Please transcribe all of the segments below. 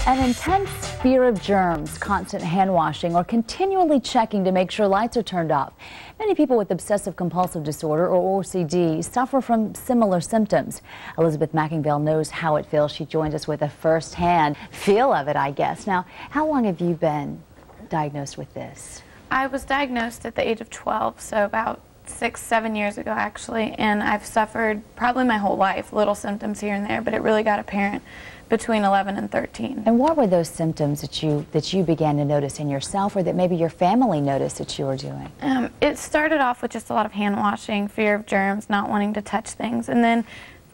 An intense fear of germs, constant hand washing, or continually checking to make sure lights are turned off. Many people with obsessive compulsive disorder, or OCD, suffer from similar symptoms. Elizabeth McIngvale knows how it feels. She joins us with a first-hand feel of it, I guess. Now, how long have you been diagnosed with this? I was diagnosed at the age of 12, so about 6-7 years ago actually, and I've suffered probably my whole life, little symptoms here and there, but it really got apparent between 11 and 13. And what were those symptoms that you began to notice in yourself, or that maybe your family noticed that you were doing? It started off with just a lot of hand washing, fear of germs, not wanting to touch things, and then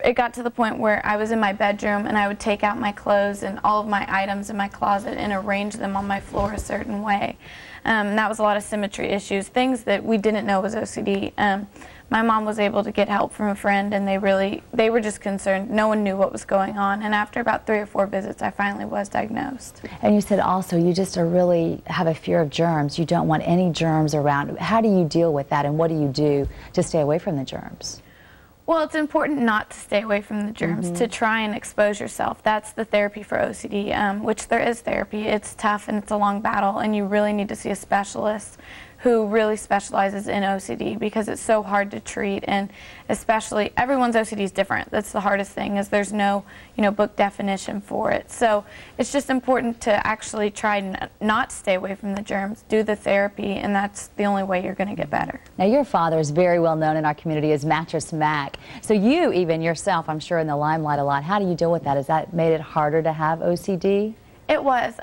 it got to the point where I was in my bedroom and I would take out my clothes and all of my items in my closet and arrange them on my floor a certain way. That was a lot of symmetry issues, things that we didn't know was OCD. My mom was able to get help from a friend, and they were just concerned. No one knew what was going on, and after about 3 or 4 visits, I finally was diagnosed. And you said also you just really have a fear of germs. You don't want any germs around. How do you deal with that, and what do you do to stay away from the germs? Well, it's important not to stay away from the germs, to try and expose yourself. That's the therapy for OCD, which there is therapy. It's tough and it's a long battle, and you really need to see a specialist who really specializes in OCD, because it's so hard to treat, and especially everyone's OCD is different. That's the hardest thing, is there's no book definition for it. So it's just important to actually try not stay away from the germs, do the therapy, and that's the only way you're going to get better. Now, your father is very well known in our community as Mattress Mac. So you, even yourself, I'm sure, in the limelight a lot. How do you deal with that? Has that made it harder to have OCD? It was.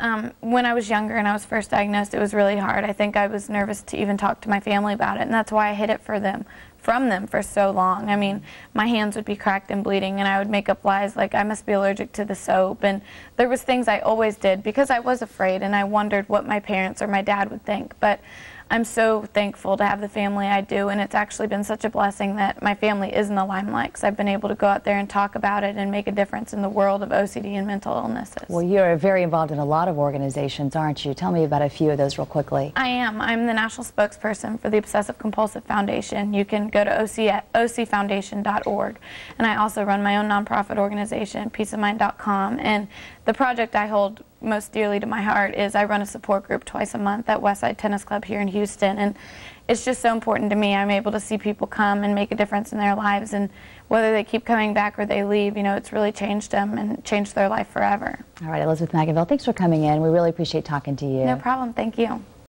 When I was younger and I was first diagnosed, it was really hard. I think I was nervous to even talk to my family about it, and that's why I hid it from them for so long. I mean, my hands would be cracked and bleeding, and I would make up lies like I must be allergic to the soap, and there was things I always did because I was afraid, and I wondered what my parents or my dad would think. But I'm so thankful to have the family I do, and it's actually been such a blessing that my family is in the limelight, because I've been able to go out there and talk about it and make a difference in the world of OCD and mental illnesses. Well, you're very involved in a lot of organizations, aren't you? Tell me about a few of those real quickly. I am. I'm the national spokesperson for the Obsessive Compulsive Foundation. You can go to ocfoundation.org, and I also run my own nonprofit organization, peaceofmind.com, and the project I hold most dearly to my heart is I run a support group twice a month at Westside Tennis Club here in Houston, and it's just so important to me. I'm able to see people come and make a difference in their lives, and whether they keep coming back or they leave, it's really changed them and changed their life forever. All right, Elizabeth McIngvale, thanks for coming in. We really appreciate talking to you. No problem. Thank you.